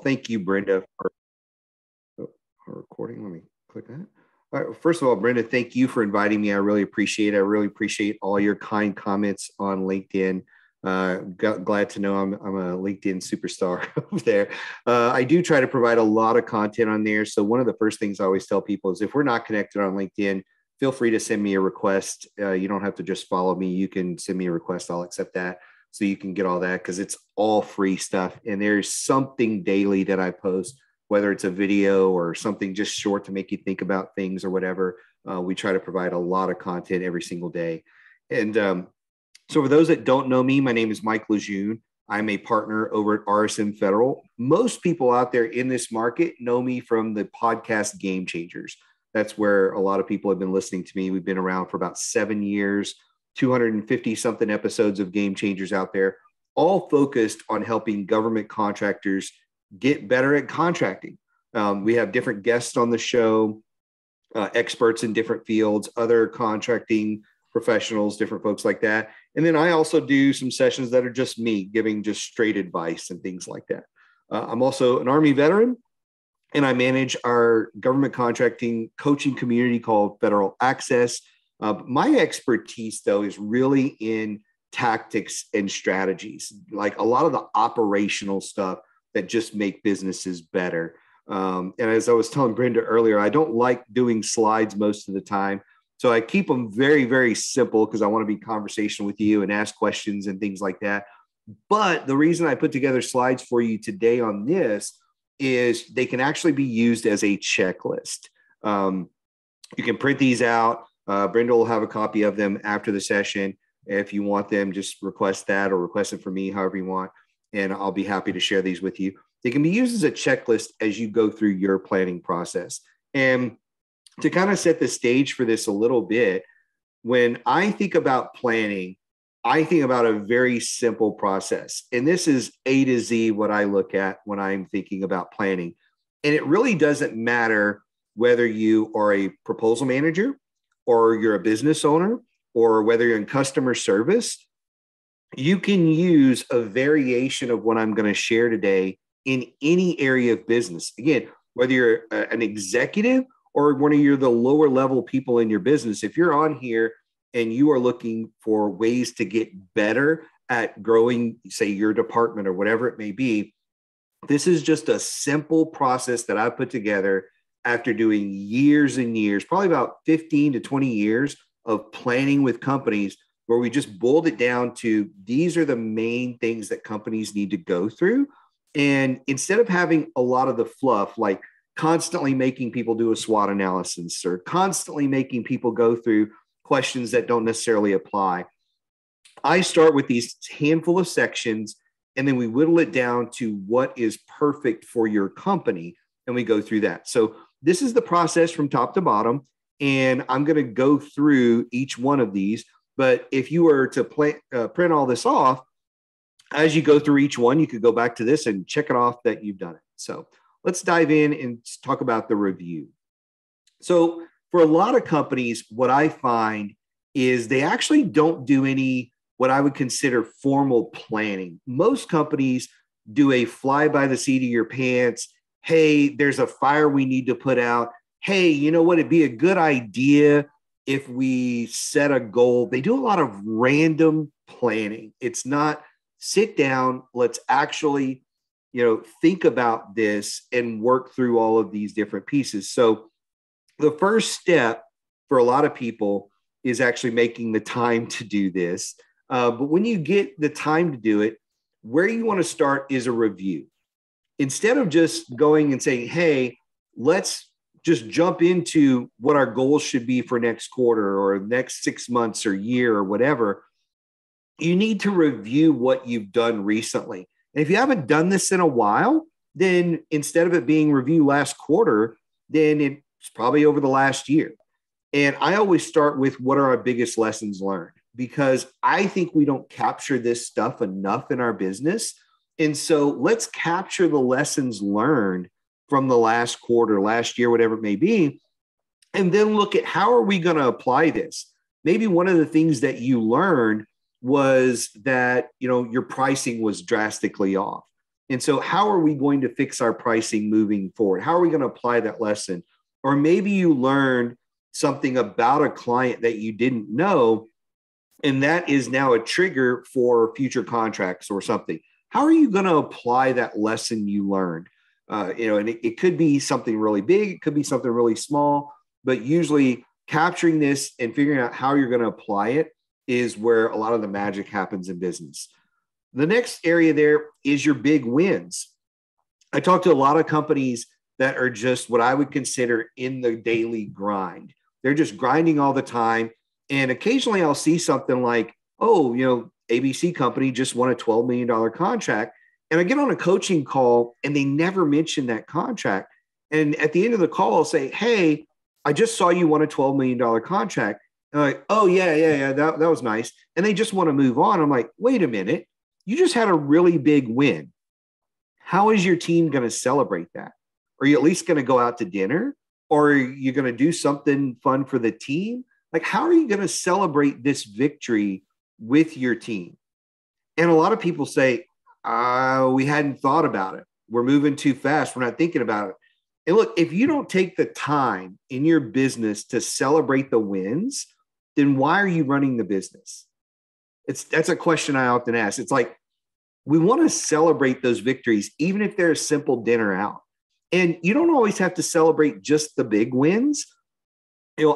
thank you, Brenda, for our recording. Let me click that. All right. First of all, Brenda, thank you for inviting me. I really appreciate it. I really appreciate all your kind comments on LinkedIn. Glad to know I'm a LinkedIn superstar over there. I do try to provide a lot of content on there. So one of the first things I always tell people is if we're not connected on LinkedIn, feel free to send me a request. You don't have to just follow me. You can send me a request. I'll accept that. So you can get all that because it's all free stuff. And there's something daily that I post, whether it's a video or something just short to make you think about things or whatever. We try to provide a lot of content every single day. And so for those that don't know me, my name is Mike LeJeune. I'm a partner over at RSM Federal. Most people out there in this market know me from the podcast Game Changers. That's where a lot of people have been listening to me. We've been around for about 7 years, 250 something episodes of Game Changers out there, all focused on helping government contractors get better at contracting. We have different guests on the show, experts in different fields, other contracting professionals, different folks like that. And then I also do some sessions that are just me giving just straight advice and things like that. I'm also an Army veteran, and I manage our government contracting coaching community called Federal Access. My expertise, though, is really in tactics and strategies, like a lot of the operational stuff that just make businesses better. And as I was telling Brenda earlier, I don't like doing slides most of the time. So I keep them very, very simple because I want to be conversational with you and ask questions and things like that. But the reason I put together slides for you today on this is they can actually be used as a checklist. You can print these out. Brenda will have a copy of them after the session. If you want them, just request that or request it for me, however you want. And I'll be happy to share these with you. They can be used as a checklist as you go through your planning process. And to kind of set the stage for this a little bit, when I think about planning, I think about a very simple process. And this is A to Z what I look at when I'm thinking about planning. And it really doesn't matter whether you are a proposal manager or you're a business owner or whether you're in customer service. You can use a variation of what I'm going to share today in any area of business. Again, whether you're an executive or one of the lower level people in your business, if you're on here and you are looking for ways to get better at growing, say, your department or whatever it may be, this is just a simple process that I put together after doing years and years, probably about 15 to 20 years of planning with companies, where we just boiled it down to these are the main things that companies need to go through. And instead of having a lot of the fluff, like constantly making people do a SWOT analysis or constantly making people go through questions that don't necessarily apply, I start with these handful of sections, and then we whittle it down to what is perfect for your company, and we go through that. So this is the process from top to bottom, and I'm going to go through each one of these. But if you were to print all this off, as you go through each one, you could go back to this and check it off that you've done it. So let's dive in and talk about the review. So for a lot of companies, what I find is they actually don't do any what I would consider formal planning. Most companies do a fly by the seat of your pants. Hey, there's a fire we need to put out. Hey, you know what? It'd be a good idea if we set a goal. They do a lot of random planning. It's not sit down, let's actually, think about this and work through all of these different pieces. So the first step for a lot of people is actually making the time to do this. But when you get the time to do it, where you want to start is a review. Instead of just going and saying, hey, let's just jump into what our goals should be for next quarter or next 6 months or year or whatever, you need to review what you've done recently. And if you haven't done this in a while, then instead of it being review last quarter, then it's probably over the last year. And I always start with what are our biggest lessons learned, because I think we don't capture this stuff enough in our business. And so let's capture the lessons learned from the last quarter, last year, whatever it may be, and then look at how are we going to apply this. Maybe one of the things that you learned was that, your pricing was drastically off. And so how are we going to fix our pricing moving forward? How are we going to apply that lesson? Or maybe you learned something about a client that you didn't know, and that is now a trigger for future contracts or something. How are you going to apply that lesson you learned? And it could be something really big. It could be something really small, but usually capturing this and figuring out how you're going to apply it is where a lot of the magic happens in business. The next area there is your big wins. I talk to a lot of companies that are just what I would consider in the daily grind. They're just grinding all the time. And occasionally I'll see something like, ABC company just won a $12 million contract. And I get on a coaching call and they never mention that contract. And at the end of the call, I'll say, hey, I just saw you won a $12 million contract. And I'm like, oh, yeah, that was nice. And they just want to move on. I'm like, wait a minute. You just had a really big win. How is your team going to celebrate that? Are you at least going to go out to dinner? Or are you going to do something fun for the team? Like, how are you going to celebrate this victory with your team? And a lot of people say, we hadn't thought about it. We're moving too fast. We're not thinking about it. And look, if you don't take the time in your business to celebrate the wins, then why are you running the business? That's a question I often ask. It's like, we want to celebrate those victories, even if they're a simple dinner out. And you don't always have to celebrate just the big wins.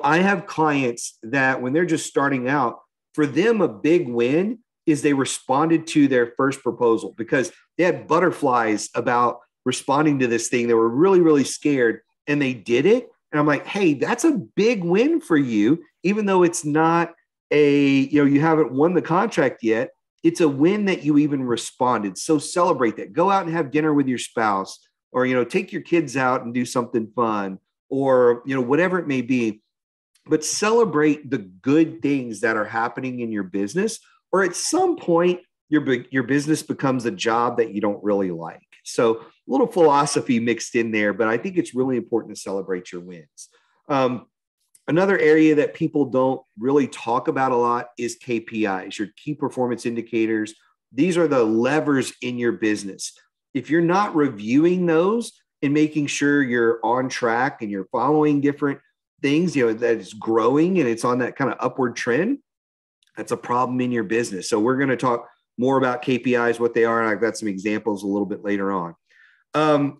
I have clients that when they're just starting out, for them, a big win is they responded to their first proposal because they had butterflies about responding to this thing. They were really, really scared and they did it. And I'm like, hey, that's a big win for you, even though it's not you haven't won the contract yet. It's a win that you even responded. So celebrate that. Go out and have dinner with your spouse, or, take your kids out and do something fun, or, whatever it may be. But celebrate the good things that are happening in your business, or at some point, your business becomes a job that you don't really like. So a little philosophy mixed in there, but I think it's really important to celebrate your wins. Another area that people don't really talk about a lot is KPIs, your key performance indicators. These are the levers in your business. If you're not reviewing those and making sure you're on track and you're following different things, that it's growing and it's on that kind of upward trend, that's a problem in your business. So we're going to talk more about KPIs, what they are, and I've got some examples a little bit later on.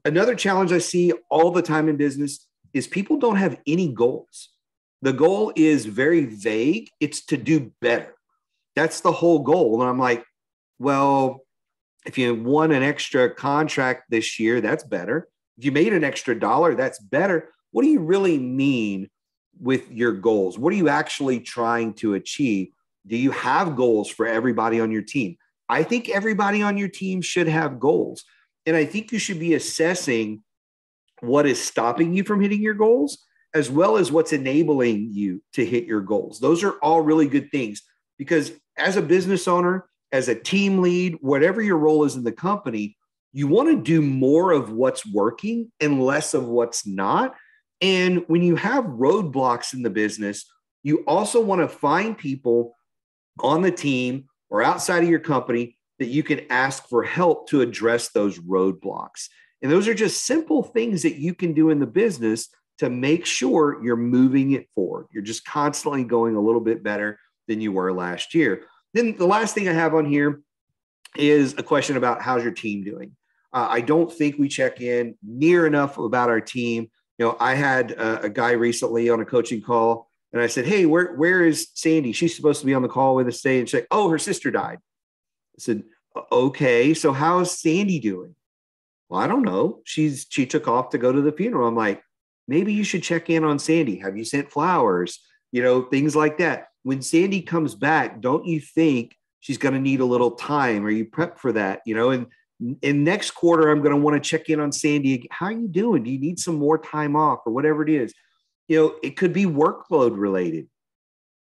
Another challenge I see all the time in business is people don't have any goals. The goal is very vague. It's to do better. That's the whole goal. And I'm like, well, if you won an extra contract this year, that's better. If you made an extra dollar, that's better. What do you really mean with your goals? What are you actually trying to achieve? Do you have goals for everybody on your team? I think everybody on your team should have goals. And I think you should be assessing what is stopping you from hitting your goals, as well as what's enabling you to hit your goals. Those are all really good things, because as a business owner, as a team lead, whatever your role is in the company, you want to do more of what's working and less of what's not. And when you have roadblocks in the business, you also want to find people on the team or outside of your company that you can ask for help to address those roadblocks. And those are just simple things that you can do in the business to make sure you're moving it forward. You're just constantly going a little bit better than you were last year. Then the last thing I have on here is a question about how's your team doing. I don't think we check in near enough about our team. I had a guy recently on a coaching call, and I said, hey, where is Sandy? She's supposed to be on the call with us today. And she's like, oh, her sister died. I said, okay, so how's Sandy doing? Well, I don't know. She took off to go to the funeral. I'm like, maybe you should check in on Sandy. Have you sent flowers? Things like that. When Sandy comes back, don't you think she's going to need a little time? Are you prepped for that? And in next quarter, I'm going to want to check in on Sandy. How are you doing? Do you need some more time off or whatever it is? It could be workload related.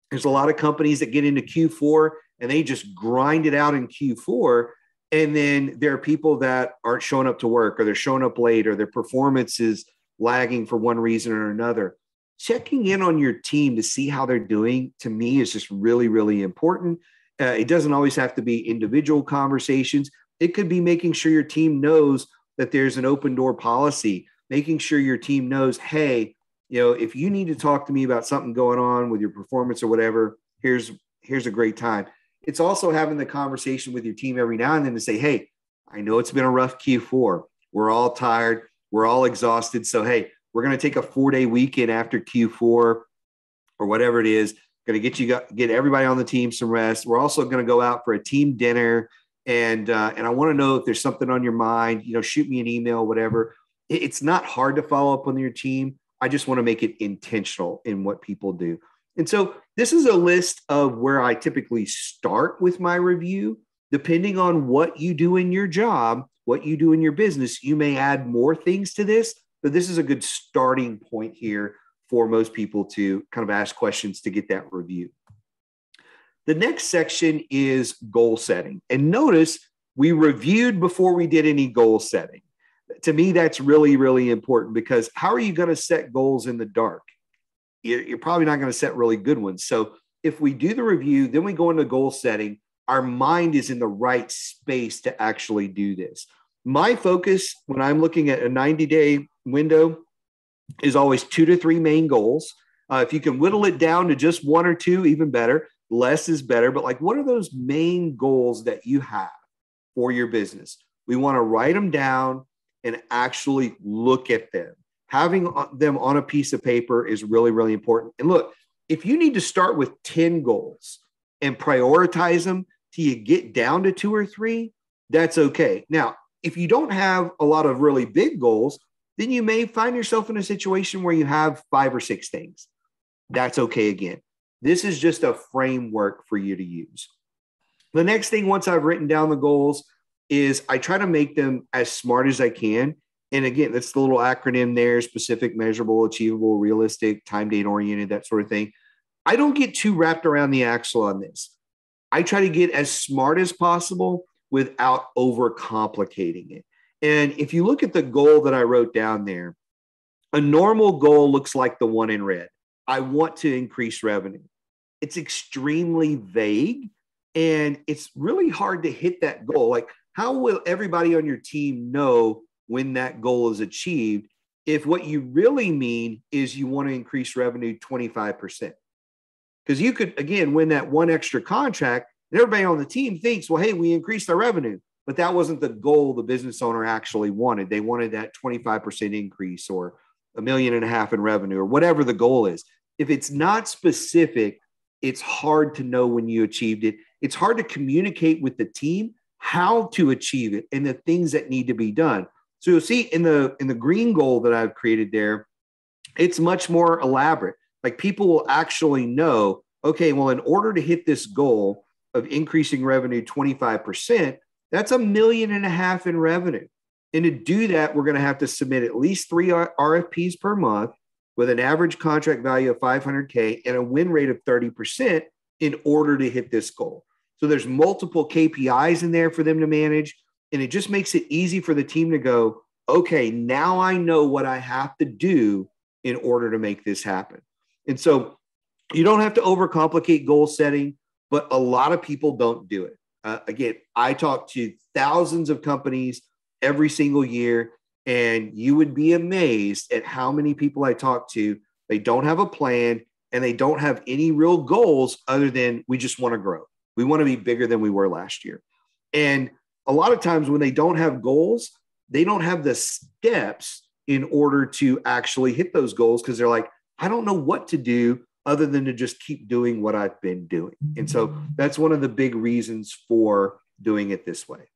There's a lot of companies that get into Q4 and they just grind it out in Q4. And then there are people that aren't showing up to work, or they're showing up late, or their performance is lagging for one reason or another. Checking in on your team to see how they're doing, to me, is just really, really important. It doesn't always have to be individual conversations. It could be making sure your team knows that there's an open door policy, making sure your team knows, hey, if you need to talk to me about something going on with your performance or whatever, here's a great time. It's also having the conversation with your team every now and then to say, hey, I know it's been a rough Q4. We're all tired. We're all exhausted. So, hey, we're going to take a 4-day weekend after Q4 or whatever it is. Going to get everybody on the team some rest. We're also going to go out for a team dinner. And I want to know if there's something on your mind, shoot me an email, whatever. It's not hard to follow up on your team. I just want to make it intentional in what people do. And so this is a list of where I typically start with my review. Depending on what you do in your job, what you do in your business, you may add more things to this, but this is a good starting point here for most people to kind of ask questions to get that review. The next section is goal setting. And notice we reviewed before we did any goal setting. To me, that's really, really important because how are you going to set goals in the dark? You're probably not going to set really good ones. So if we do the review, then we go into goal setting, our mind is in the right space to actually do this. My focus when I'm looking at a 90-day window is always 2 to 3 main goals. If you can whittle it down to just 1 or 2, even better. Less is better. But what are those main goals that you have for your business? We want to write them down and actually look at them. Having them on a piece of paper is really, really important. And look, if you need to start with 10 goals and prioritize them till you get down to 2 or 3, that's okay. Now, if you don't have a lot of really big goals, then you may find yourself in a situation where you have 5 or 6 things. That's okay again. This is just a framework for you to use. The next thing, once I've written down the goals, is I try to make them as smart as I can. And again, that's the little acronym there: specific, measurable, achievable, realistic, time, date oriented, that sort of thing. I don't get too wrapped around the axle on this. I try to get as smart as possible without overcomplicating it. And if you look at the goal that I wrote down there, a normal goal looks like the one in red. I want to increase revenue. It's extremely vague and it's really hard to hit that goal. How will everybody on your team know when that goal is achieved if what you really mean is you want to increase revenue 25%? Because you could, again, win that one extra contract and everybody on the team thinks, well, hey, we increased our revenue. But that wasn't the goal the business owner actually wanted. They wanted that 25% increase or $1.5 million in revenue or whatever the goal is. If it's not specific, it's hard to know when you achieved it. It's hard to communicate with the team how to achieve it and the things that need to be done. So you'll see in the green goal that I've created there, it's much more elaborate. People will actually know, okay, well, in order to hit this goal of increasing revenue 25%, that's $1.5 million in revenue. And to do that, we're going to have to submit at least 3 RFPs per month with an average contract value of $500K and a win rate of 30% in order to hit this goal. So there's multiple KPIs in there for them to manage. And it just makes it easy for the team to go, okay, now I know what I have to do in order to make this happen. And so you don't have to overcomplicate goal setting, but a lot of people don't do it. Again, I talk to thousands of companies every single year, and you would be amazed at how many people I talk to. They don't have a plan and they don't have any real goals other than we just want to grow. We want to be bigger than we were last year. And a lot of times when they don't have goals, they don't have the steps in order to actually hit those goals because they're like, I don't know what to do other than to just keep doing what I've been doing. And so that's one of the big reasons for doing it this way.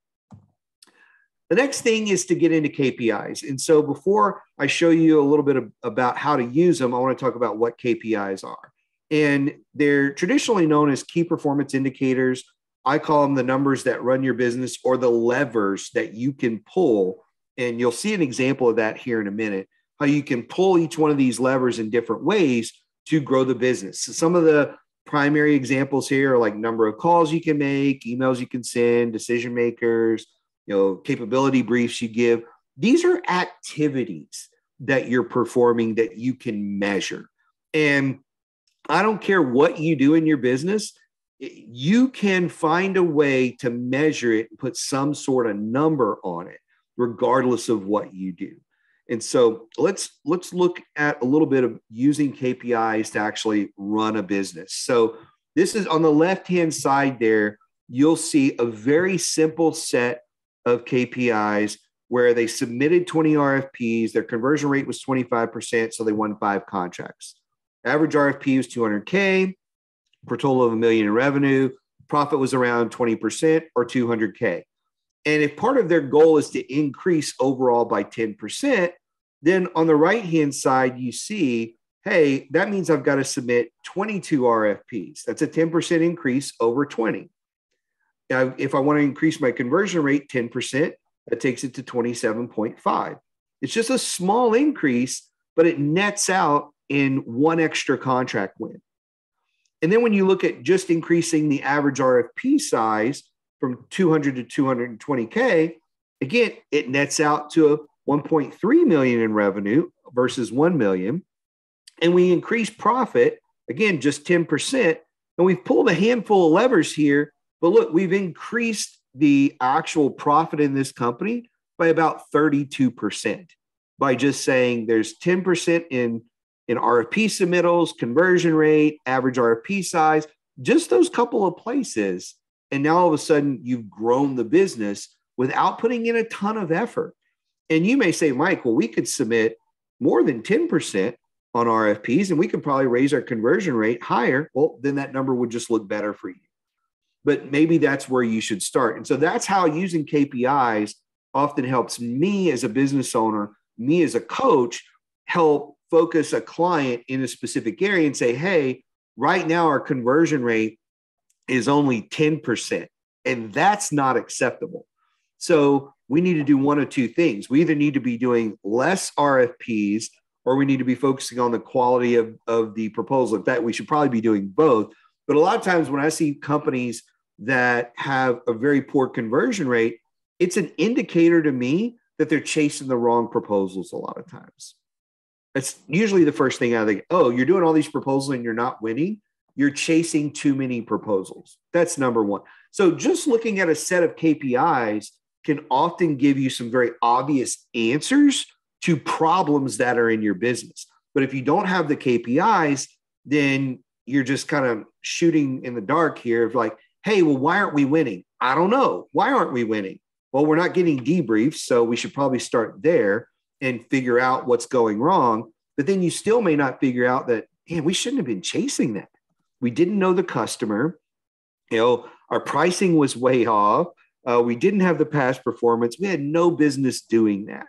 The next thing is to get into KPIs. And so before I show you a little bit about how to use them, I want to talk about what KPIs are. And they're traditionally known as key performance indicators. I call them the numbers that run your business or the levers that you can pull. And you'll see an example of that here in a minute, how you can pull each one of these levers in different ways to grow the business. So some of the primary examples here are like number of calls you can make, emails you can send, decision makers, capability briefs you give. These are activities that you're performing that you can measure. And I don't care what you do in your business. you can find a way to measure it and put some sort of number on it, regardless of what you do. And so let's look at a little bit of using KPIs to actually run a business. So this is on the left-hand side there, you'll see a very simple set of KPIs where they submitted 20 RFPs, their conversion rate was 25%, so they won 5 contracts. Average RFP was 200K, for a total of $1 million in revenue. Profit was around 20% or 200K. And if part of their goal is to increase overall by 10%, then on the right-hand side, you see, hey, that means I've got to submit 22 RFPs. That's a 10% increase over 20. Now, if I want to increase my conversion rate 10%, that takes it to 27.5. It's just a small increase, but it nets out in 1 extra contract win. And then when you look at just increasing the average RFP size from 200 to 220K, again, it nets out to 1.3 million in revenue versus 1 million. And we increase profit, again, just 10%. And we've pulled a handful of levers here, but look, we've increased the actual profit in this company by about 32% by just saying there's 10% in RFP submittals, conversion rate, average RFP size, just those couple of places. And now all of a sudden you've grown the business without putting in a ton of effort. And you may say, Mike, well, we could submit more than 10% on RFPs and we could probably raise our conversion rate higher. Well, then that number would just look better for you. But maybe that's where you should start. And so that's how using KPIs often helps me as a business owner, me as a coach, help focus a client in a specific area and say, hey, right now our conversion rate is only 10%, and that's not acceptable. So we need to do one of two things. We either need to be doing less RFPs or we need to be focusing on the quality of the proposal. In fact, we should probably be doing both. But a lot of times when I see companies that have a very poor conversion rate, it's an indicator to me that they're chasing the wrong proposals a lot of times. That's usually the first thing I think, oh, you're doing all these proposals and you're not winning. You're chasing too many proposals. That's number one. So just looking at a set of KPIs can often give you some very obvious answers to problems that are in your business. But if you don't have the KPIs, then you're just kind of shooting in the dark here of like, hey, well, why aren't we winning? I don't know. Why aren't we winning? Well, we're not getting debriefs, so we should probably start there and figure out what's going wrong. But then you still may not figure out that, man, we shouldn't have been chasing that. We didn't know the customer. Our pricing was way off. We didn't have the past performance. We had no business doing that.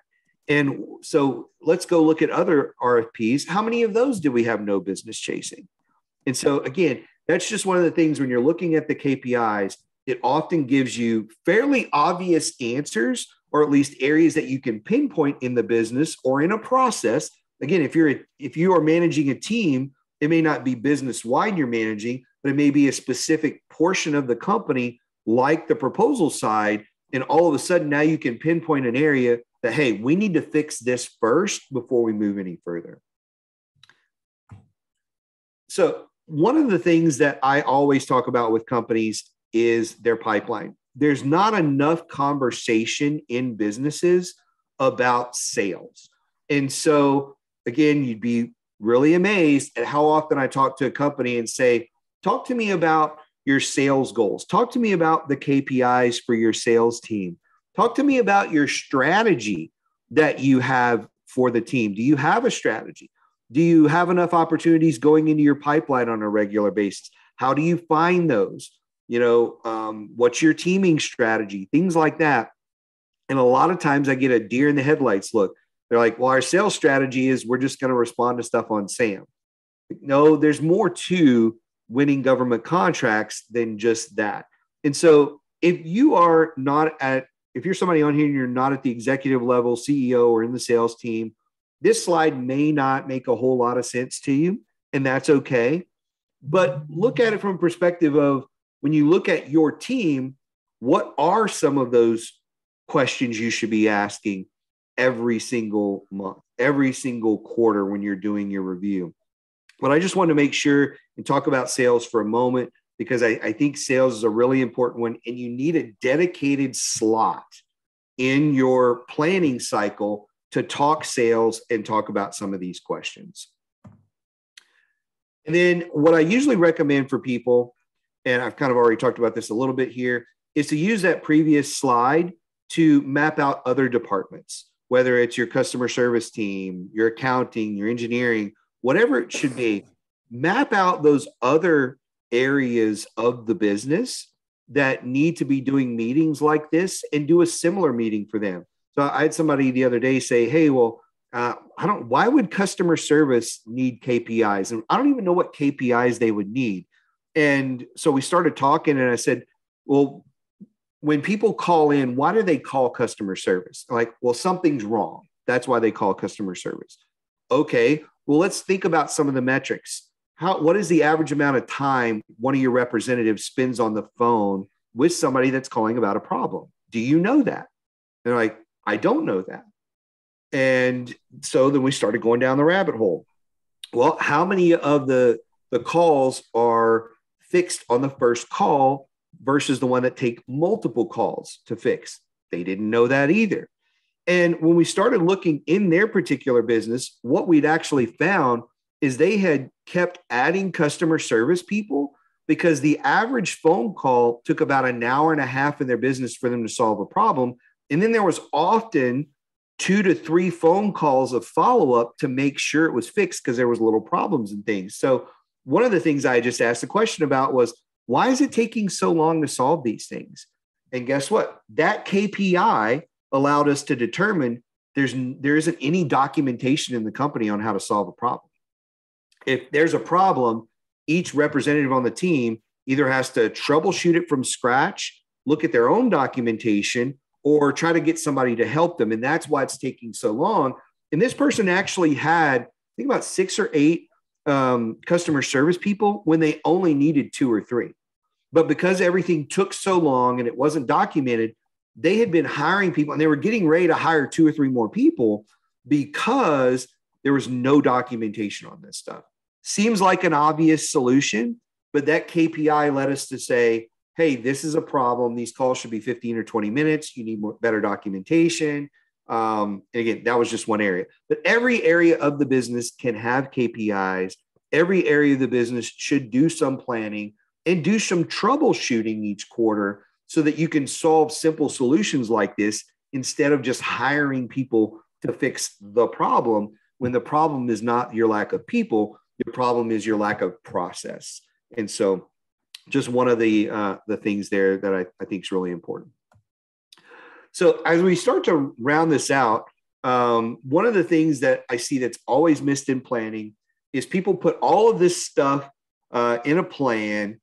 And so let's go look at other RFPs. How many of those do we have no business chasing? And so again, that's just one of the things when you're looking at the KPIs, it often gives you fairly obvious answers, or at least areas that you can pinpoint in the business or in a process. Again, if you are managing a team, it may not be business-wide you're managing, but it may be a specific portion of the company, like the proposal side. And all of a sudden, now you can pinpoint an area that, hey, we need to fix this first before we move any further. So one of the things that I always talk about with companies is their pipeline. There's not enough conversation in businesses about sales. And so, again, you'd be really amazed at how often I talk to a company and say, talk to me about your sales goals. Talk to me about the KPIs for your sales team. Talk to me about your strategy that you have for the team. Do you have a strategy? Do you have enough opportunities going into your pipeline on a regular basis? How do you find those? What's your teaming strategy? Things like that. And a lot of times I get a deer in the headlights look. They're like, well, our sales strategy is we're just going to respond to stuff on SAM. No, there's more to winning government contracts than just that. And so if you're somebody on here and you're not at the executive level, CEO, or in the sales team, this slide may not make a whole lot of sense to you, and that's okay. But look at it from a perspective of when you look at your team, what are some of those questions you should be asking every single month, every single quarter when you're doing your review? But I just want to make sure and talk about sales for a moment because I think sales is a really important one, and you need a dedicated slot in your planning cycle to talk sales and talk about some of these questions. And then what I usually recommend for people, and I've kind of already talked about this a little bit here, is to use that previous slide to map out other departments, whether it's your customer service team, your accounting, your engineering, whatever it should be. Map out those other areas of the business that need to be doing meetings like this, and do a similar meeting for them. So I had somebody the other day say, hey, well, why would customer service need KPIs? And I don't even know what KPIs they would need. And so we started talking, and I said, well, when people call in, why do they call customer service? Like, well, something's wrong. That's why they call customer service. Okay, well, let's think about some of the metrics. What is the average amount of time one of your representatives spends on the phone with somebody that's calling about a problem? Do you know that? They're like, I don't know that. And so then we started going down the rabbit hole. Well, how many of the calls are fixed on the first call versus the one that take multiple calls to fix? They didn't know that either. And when we started looking in their particular business, what we'd actually found is they had kept adding customer service people because the average phone call took about an hour and a half in their business for them to solve a problem. And then there was often 2 to 3 phone calls of follow-up to make sure it was fixed because there was little problems and things. So one of the things I just asked a question about was, why is it taking so long to solve these things? And guess what? That KPI allowed us to determine there isn't any documentation in the company on how to solve a problem. If there's a problem, each representative on the team either has to troubleshoot it from scratch, look at their own documentation, or try to get somebody to help them. And that's why it's taking so long. And this person actually had, I think, about 6 or 8 customer service people when they only needed 2 or 3. But because everything took so long and it wasn't documented, they had been hiring people, and they were getting ready to hire 2 or 3 more people because there was no documentation on this stuff. Seems like an obvious solution, but that KPI led us to say, hey, this is a problem. These calls should be 15 or 20 minutes. You need better documentation. And again, that was just one area. But every area of the business can have KPIs. Every area of the business should do some planning and do some troubleshooting each quarter so that you can solve simple solutions like this instead of just hiring people to fix the problem, when the problem is not your lack of people. Your problem is your lack of process. And so just one of the things there that I think is really important. So as we start to round this out, one of the things that I see that's always missed in planning is people put all of this stuff in a plan,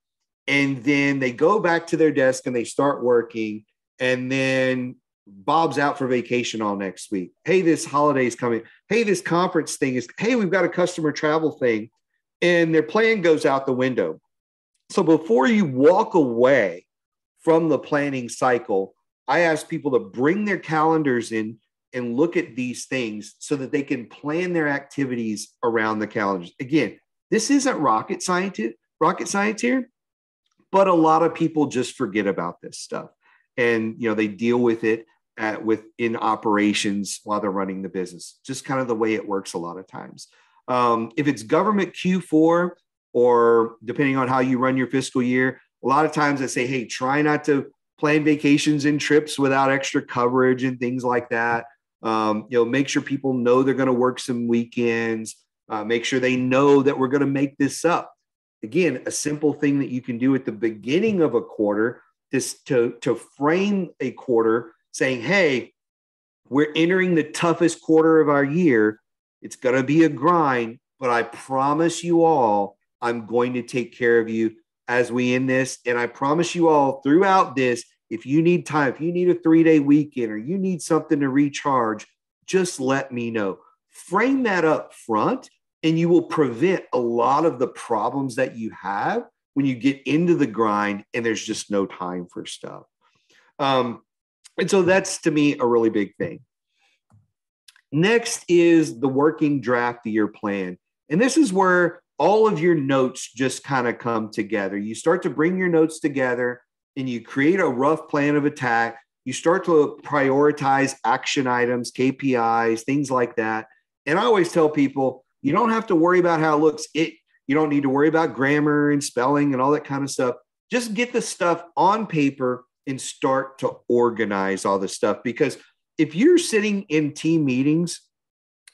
and then they go back to their desk and they start working, and then Bob's out for vacation all next week. Hey, this holiday's coming. Hey, this conference thing is, hey, we've got a customer travel thing, and their plan goes out the window. So before you walk away from the planning cycle, I ask people to bring their calendars in and look at these things so that they can plan their activities around the calendars. Again, this isn't rocket science here, but a lot of people just forget about this stuff. And, they deal with it within operations while they're running the business. Just kind of the way it works a lot of times. If it's government Q4, or depending on how you run your fiscal year, a lot of times I say, hey, try not to plan vacations and trips without extra coverage and things like that. Make sure people know they're going to work some weekends. Make sure they know that we're going to make this up. Again, a simple thing that you can do at the beginning of a quarter is to frame a quarter saying, hey, we're entering the toughest quarter of our year. It's going to be a grind, but I promise you all, I'm going to take care of you as we end this. And I promise you all throughout this, if you need time, if you need a 3-day weekend, or you need something to recharge, just let me know. Frame that up front, and you will prevent a lot of the problems that you have when you get into the grind and there's just no time for stuff. And so that's, to me, a really big thing. Next is the working draft of your plan. And this is where all of your notes just kind of come together. You start to bring your notes together and you create a rough plan of attack. You start to prioritize action items, KPIs, things like that. And I always tell people, you don't have to worry about how it looks. You don't need to worry about grammar and spelling and all that kind of stuff. Just get the stuff on paper and start to organize all this stuff. Because if you're sitting in team meetings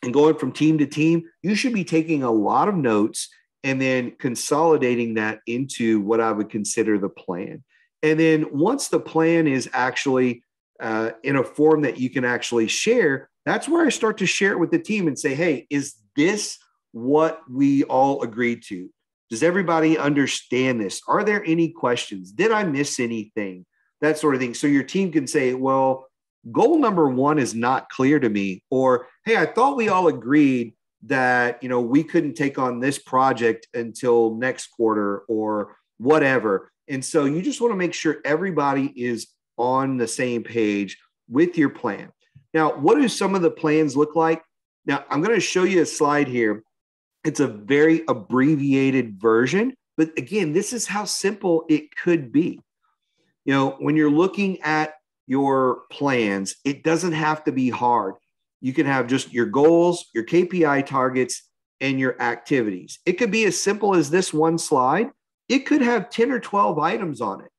and going from team to team, you should be taking a lot of notes and then consolidating that into what I would consider the plan. And then once the plan is actually in a form that you can actually share, that's where I start to share it with the team and say, hey, is this what we all agreed to? Does everybody understand this? Are there any questions? Did I miss anything? That sort of thing. So your team can say, well, goal number 1 is not clear to me. Or, hey, I thought we all agreed that, we couldn't take on this project until next quarter or whatever. And so you just want to make sure everybody is on the same page with your plan. Now, what do some of the plans look like? Now, I'm going to show you a slide here. It's a very abbreviated version, but again, this is how simple it could be. When you're looking at your plans, it doesn't have to be hard. You can have just your goals, your KPI targets, and your activities. It could be as simple as this one slide. It could have 10 or 12 items on it.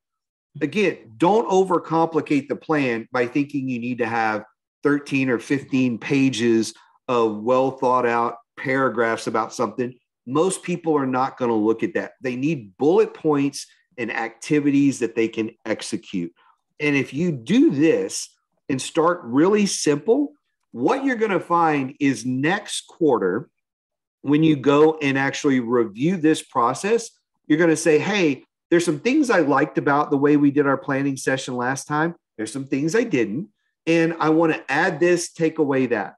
Again, don't overcomplicate the plan by thinking you need to have 13 or 15 pages of well thought out paragraphs about something. Most people are not going to look at that. They need bullet points and activities that they can execute. And if you do this and start really simple, what you're going to find is next quarter, when you go and actually review this process, you're going to say, hey, there's some things I liked about the way we did our planning session last time. There's some things I didn't. And I want to add this, take away that.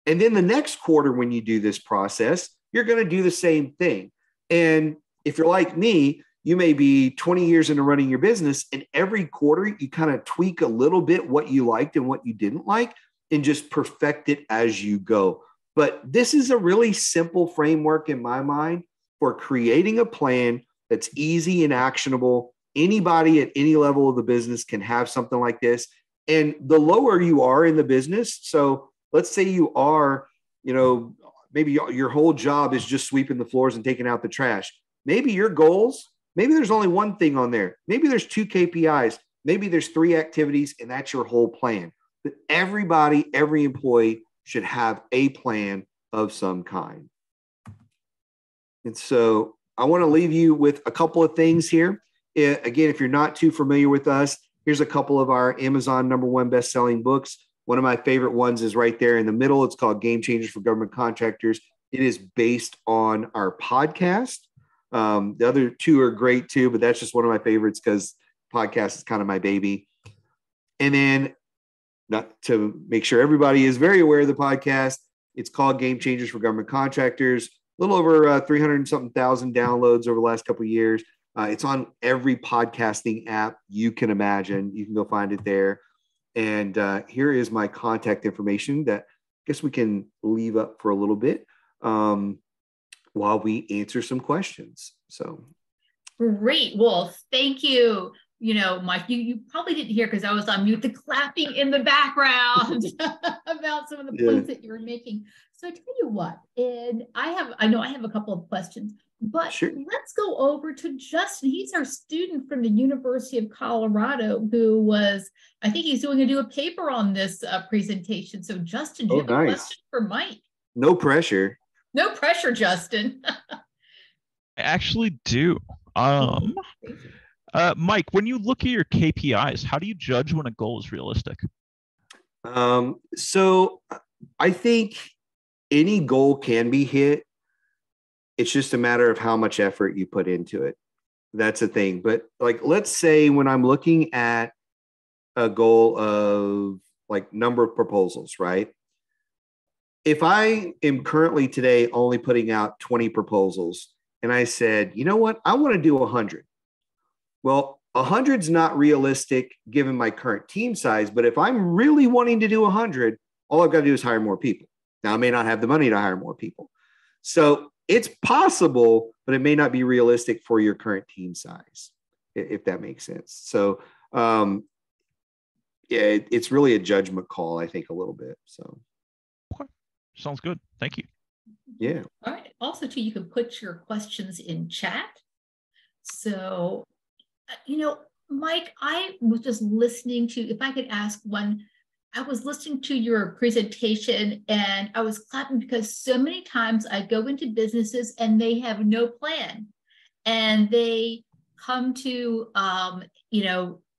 And then the next quarter, when you do this process, you're going to do the same thing. And if you're like me, you may be 20 years into running your business, and every quarter you kind of tweak a little bit what you liked and what you didn't like and just perfect it as you go. But this is a really simple framework in my mind for creating a plan that's easy and actionable. Anybody at any level of the business can have something like this. And the lower you are in the business, so let's say you are, maybe your whole job is just sweeping the floors and taking out the trash. Maybe your goals, maybe there's only one thing on there. Maybe there's 2 KPIs. Maybe there's 3 activities, and that's your whole plan. But everybody, every employee should have a plan of some kind. And so I want to leave you with a couple of things here. Again, if you're not too familiar with us, here's a couple of our Amazon #1 best-selling books. One of my favorite ones is right there in the middle. It's called Game Changers for Government Contractors. It is based on our podcast. The other 2 are great too, but that's just one of my favorites because podcast is kind of my baby. And then, not to make sure everybody is very aware of the podcast, it's called Game Changers for Government Contractors. A little over 300-something thousand downloads over the last couple of years. It's on every podcasting app you can imagine. You can go find it there. And here is my contact information that I guess we can leave up for a little bit while we answer some questions. So great. Well, thank you. Mike, you probably didn't hear because I was on mute, the clapping in the background about some of the points that you were making. So I tell you what, and I know I have a couple of questions, but sure. Let's go over to Justin. He's our student from the University of Colorado who I think he's going to do a paper on this presentation. So Justin, do you have a question for Mike? No pressure. No pressure, Justin. I actually do. Mike, when you look at your KPIs, how do you judge when a goal is realistic? So I think any goal can be hit. It's just a matter of how much effort you put into it. That's the thing. But let's say when I'm looking at a goal of number of proposals, right? If I am currently today only putting out 20 proposals and I said, you know what, I want to do 100. Well, 100 is not realistic given my current team size, but if I'm really wanting to do 100, all I've got to do is hire more people. Now, I may not have the money to hire more people. So it's possible, but it may not be realistic for your current team size, if that makes sense. So yeah, it's really a judgment call, I think, a little bit. So Okay. Sounds good. Thank you. Yeah. All right. Also, too, you can put your questions in chat. So, Mike, I was just listening to, if I could ask one, I was listening to your presentation and I was clapping because so many times I go into businesses and they have no plan and they come to, and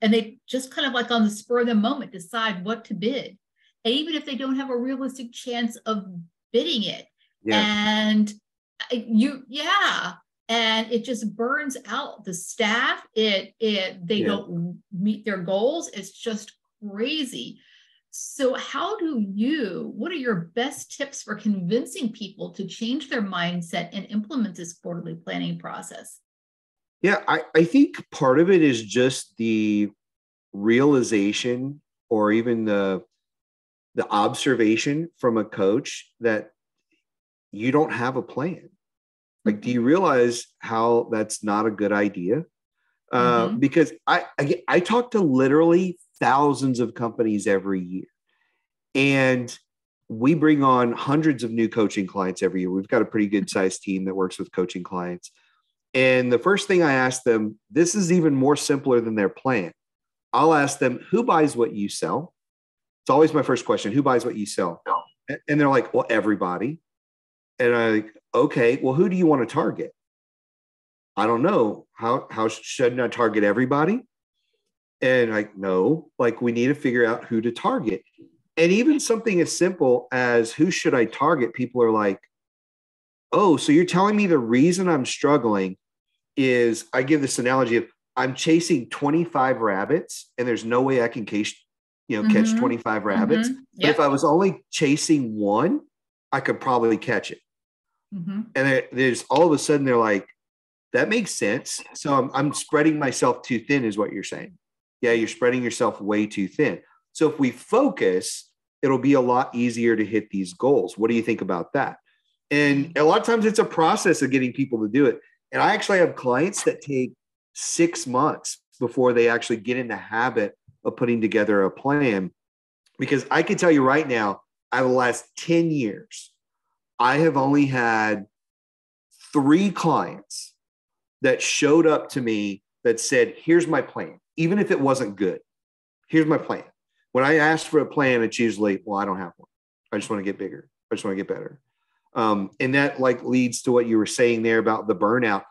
they just kind of like on the spur of the moment decide what to bid. And even if they don't have a realistic chance of bidding it, and and it just burns out the staff. They don't meet their goals. It's just crazy. So what are your best tips for convincing people to change their mindset and implement this quarterly planning process? Yeah, I think part of it is just the realization or even the observation from a coach that you don't have a plan. Like, do you realize how that's not a good idea? Because I talk to literally thousands of companies every year, and we bring on hundreds of new coaching clients every year. We've got a pretty good sized team that works with coaching clients. And the first thing I ask them, this is even more simpler than their plan. I'll ask them, who buys what you sell? It's always my first question. Who buys what you sell? And they're like, well, everybody. And I'm like, okay, well, who do you want to target? I don't know. How shouldn't I target everybody? And like, no, like we need to figure out who to target. And even something as simple as who should I target? People are like, oh, so you're telling me the reason I'm struggling is, I give this analogy of I'm chasing 25 rabbits and there's no way I can catch 25 rabbits. But if I was only chasing one, I could probably catch it. And there's all of a sudden they're like, that makes sense. So I'm spreading myself too thin is what you're saying. Yeah, you're spreading yourself way too thin. So if we focus, it'll be a lot easier to hit these goals. What do you think about that? And a lot of times it's a process of getting people to do it. And I actually have clients that take 6 months before they actually get in the habit of putting together a plan. Because I can tell you right now, out of the last 10 years, I have only had 3 clients that showed up to me that said, here's my plan. Even if it wasn't good, here's my plan. When I ask for a plan, it's usually, well, I don't have one. I just want to get bigger. I just want to get better. And that like leads to what you were saying there about the burnout.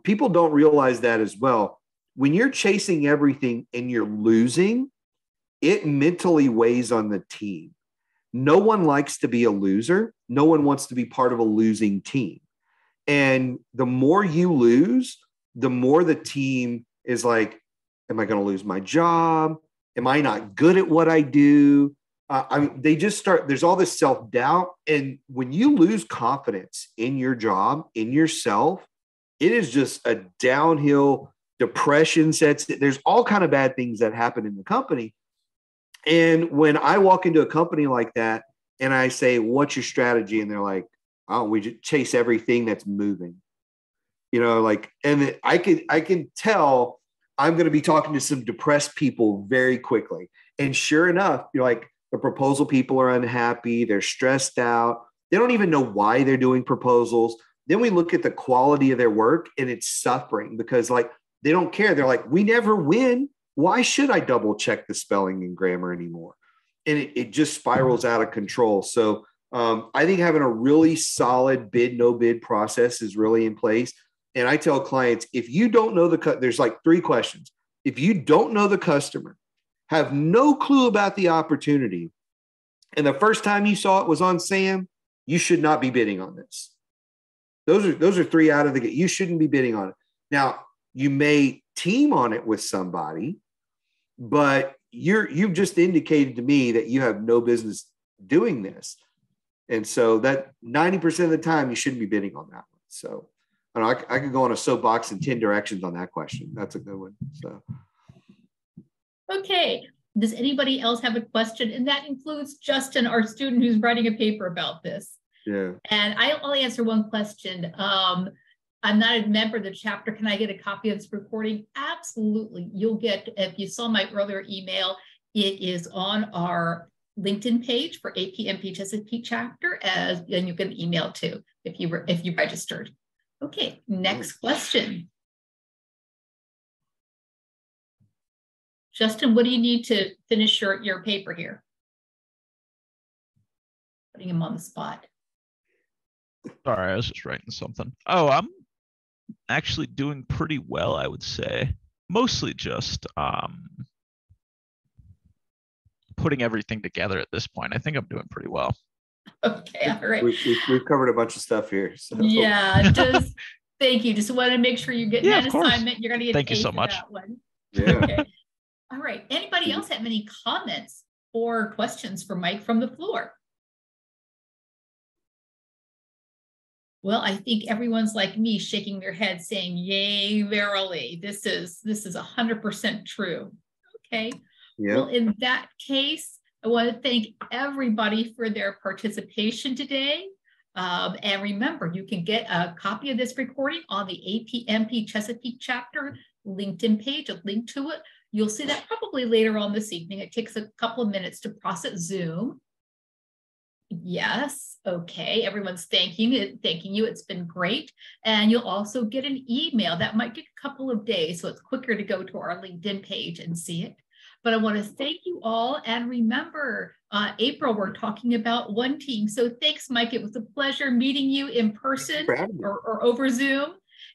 People don't realize that as well. When you're chasing everything and you're losing, it mentally weighs on the team. No one likes to be a loser. No one wants to be part of a losing team. And the more you lose, the more the team is like, am I going to lose my job? Am I not good at what I do? They just start, there's all this self-doubt. And when you lose confidence in your job, in yourself, it is just a downhill. Depression sets. There's all kind of bad things that happen in the company. And when I walk into a company like that and I say, what's your strategy? And they're like, oh, we just chase everything that's moving, and I can tell I'm going to be talking to some depressed people very quickly. And sure enough, the proposal people are unhappy. They're stressed out. They don't even know why they're doing proposals. Then we look at the quality of their work and it's suffering because they don't care. They're like, we never win. Why should I double check the spelling and grammar anymore? And it just spirals out of control. So I think having a really solid bid, no bid process is really in place. And I tell clients, if you don't know there's 3 questions. If you don't know the customer, have no clue about the opportunity, and the first time you saw it was on SAM, you should not be bidding on this. Those are 3 out of the gate. You shouldn't be bidding on it. Now, you may team on it with somebody, but you've just indicated to me that you have no business doing this. And so that 90% of the time you shouldn't be bidding on that one. So I could go on a soapbox in 10 directions on that question. That's a good one. So. Okay. Does anybody else have a question? And that includes Justin, our student who's writing a paper about this. Yeah. And I'll answer one question. I'm not a member of the chapter. Can I get a copy of this recording? Absolutely. You'll get, if you saw my earlier email, it is on our LinkedIn page for APMP Chesapeake chapter, and you can email too if you registered. Okay, next question. Justin, what do you need to finish your paper here? Putting him on the spot. Sorry, I was just writing something. Oh, I'm actually doing pretty well, I would say. Mostly just putting everything together at this point. I think I'm doing pretty well. Okay, all right. We've covered a bunch of stuff here. So. Yeah, thank you. Just want to make sure you're getting that assignment. You're going to get thank you so much. That one. Yeah. Okay. All right. Anybody else have any comments or questions for Mike from the floor? Well, I think everyone's like me, shaking their head saying, yay, verily. This is 100% true. Okay. Yep. Well, in that case, I want to thank everybody for their participation today. And remember, you can get a copy of this recording on the APMP Chesapeake chapter LinkedIn page, a link to it. You'll see that probably later on this evening. It takes a couple of minutes to process Zoom. Yes. Okay. Everyone's thanking you. It's been great. And you'll also get an email that might take a couple of days. So it's quicker to go to our LinkedIn page and see it. But I want to thank you all. And remember, April, we're talking about One Team. So thanks, Mike. It was a pleasure meeting you in person or over Zoom.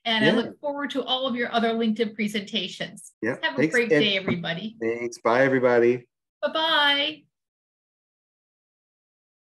And I look forward to all of your other LinkedIn presentations. Yeah. Have a great day, everybody. Thanks. Bye, everybody. Bye-bye.